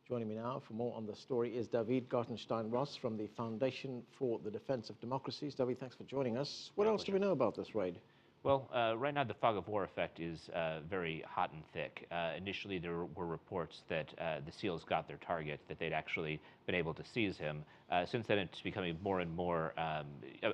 Joining me now for more on the story is Daveed Gartenstein-Ross from the Foundation for the Defense of Democracies. Daveed, thanks for joining us. What else do we know about this raid? Well, right now the fog of war effect is very hot and thick. Initially, there were reports that the SEALs got their target, that they'd actually been able to seize him. Since then, it's becoming more and more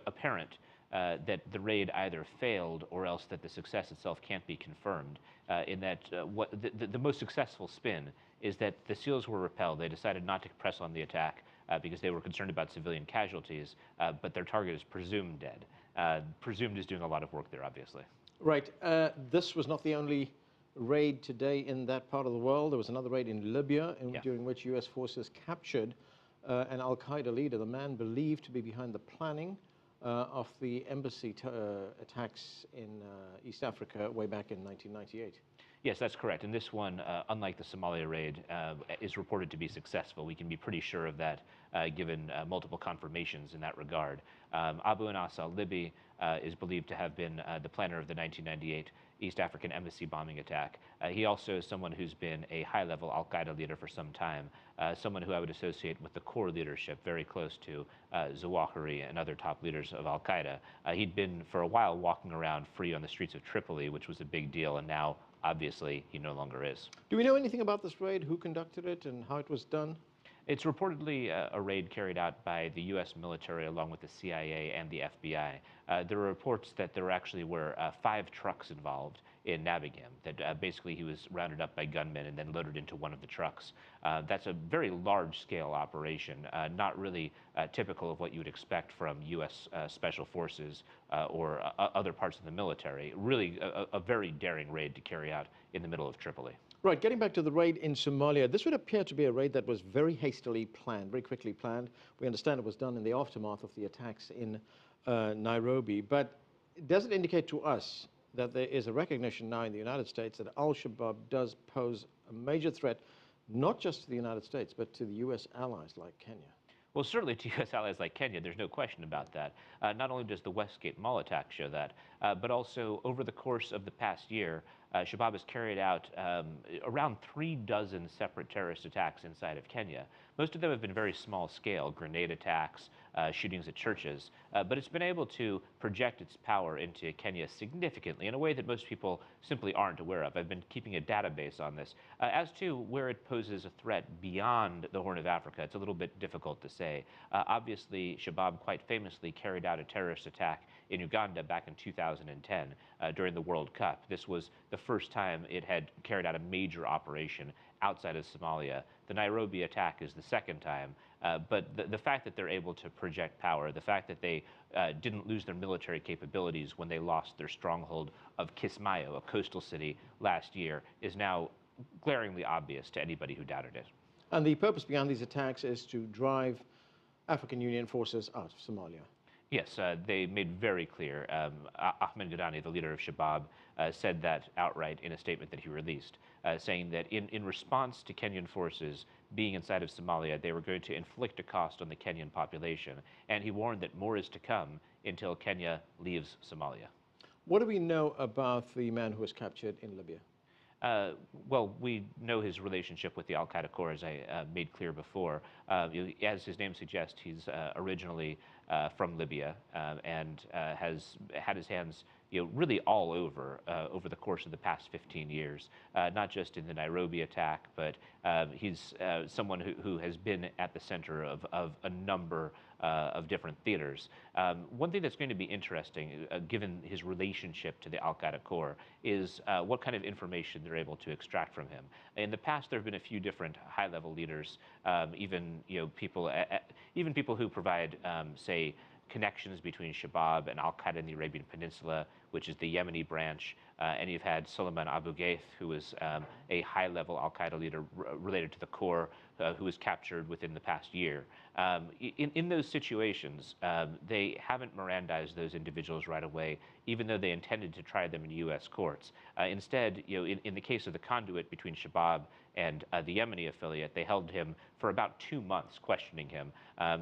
apparent that the raid either failed or else that the success itself can't be confirmed. In that the most successful spin is that the SEALs were repelled. They decided not to press on the attack because they were concerned about civilian casualties, but their target is presumed dead. Presumed is doing a lot of work there, obviously. Right. This was not the only raid today in that part of the world. There was another raid in Libya during which U.S. forces captured an al-Qaeda leader, the man believed to be behind the planning of the embassy attacks in East Africa way back in 1998. Yes, that's correct. And this one, unlike the Somalia raid, is reported to be successful. We can be pretty sure of that, given multiple confirmations in that regard. Abu Anas al-Libi is believed to have been the planner of the 1998 East African embassy bombing attack. He also is someone who's been a high-level al-Qaeda leader for some time, someone who I would associate with the core leadership, very close to Zawahiri and other top leaders of al-Qaeda. He'd been, for a while, walking around free on the streets of Tripoli, which was a big deal, and now, obviously, he no longer is. Do we know anything about this raid, who conducted it and how it was done? It's reportedly a raid carried out by the U.S. military along with the CIA and the FBI. There are reports that there actually were 5 trucks involved in Nabogam, that basically he was rounded up by gunmen and then loaded into one of the trucks. That's a very large-scale operation, not really typical of what you would expect from U.S. Special Forces or other parts of the military. Really a very daring raid to carry out in the middle of Tripoli. Right, getting back to the raid in Somalia, this would appear to be a raid that was very hastily planned, very quickly planned. We understand it was done in the aftermath of the attacks in Nairobi, but does it indicate to us that there is a recognition now in the United States that al-Shabaab does pose a major threat, not just to the United States, but to the U.S. allies like Kenya? Well, certainly to U.S. allies like Kenya, there's no question about that. Not only does the Westgate Mall attack show that, but also over the course of the past year, Shabaab has carried out around 36 separate terrorist attacks inside of Kenya. Most of them have been very small scale, grenade attacks, shootings at churches, but it's been able to project its power into Kenya significantly in a way that most people simply aren't aware of. I've been keeping a database on this. As to where it poses a threat beyond the Horn of Africa, it's a little bit difficult to say. Obviously, Shabaab quite famously carried out a terrorist attack in Uganda back in 2010 during the World Cup. This was the first time it had carried out a major operation outside of Somalia. The Nairobi attack is the second time, but the fact that they're able to project power, the fact that they didn't lose their military capabilities when they lost their stronghold of Kismayo, a coastal city, last year, is now glaringly obvious to anybody who doubted it. And the purpose behind these attacks is to drive African Union forces out of Somalia. Yes, they made very clear. Ahmed Gadani, the leader of Shabaab, said that outright in a statement that he released, saying that in response to Kenyan forces being inside of Somalia, they were going to inflict a cost on the Kenyan population. And he warned that more is to come until Kenya leaves Somalia. What do we know about the man who was captured in Libya? Well, we know his relationship with the al-Qaeda core, as I made clear before. As his name suggests, he's originally from Libya and has had his hands really all over the course of the past 15 years, not just in the Nairobi attack, but he's someone who has been at the center of a number of different theaters. One thing that's going to be interesting, given his relationship to the al-Qaeda core, is what kind of information they're able to extract from him. In the past, there have been a few different high-level leaders, even people who provide, say, connections between Shabaab and al-Qaeda in the Arabian Peninsula, which is the Yemeni branch. And you've had Suleiman Abu Ghaith, who was a high-level al-Qaeda leader related to the core, who was captured within the past year. In those situations, they haven't Mirandized those individuals right away, even though they intended to try them in U.S. courts. Instead, in the case of the conduit between Shabaab and the Yemeni affiliate, they held him for about 2 months, questioning him.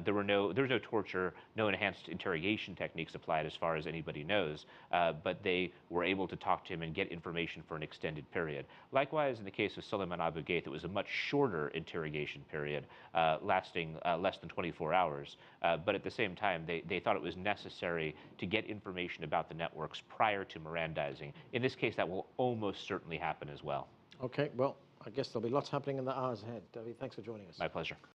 There was no torture, no enhanced interrogation techniques applied, as far as anybody knows. but they were able to talk to him and get information for an extended period. Likewise, in the case of Suleiman Abu Ghaith, it was a much shorter interrogation period, lasting less than 24 hours. But at the same time, they thought it was necessary to get information about the networks prior to Mirandizing. In this case, that will almost certainly happen as well. Okay, well, I guess there'll be lots happening in the hours ahead. Daveed, thanks for joining us. My pleasure.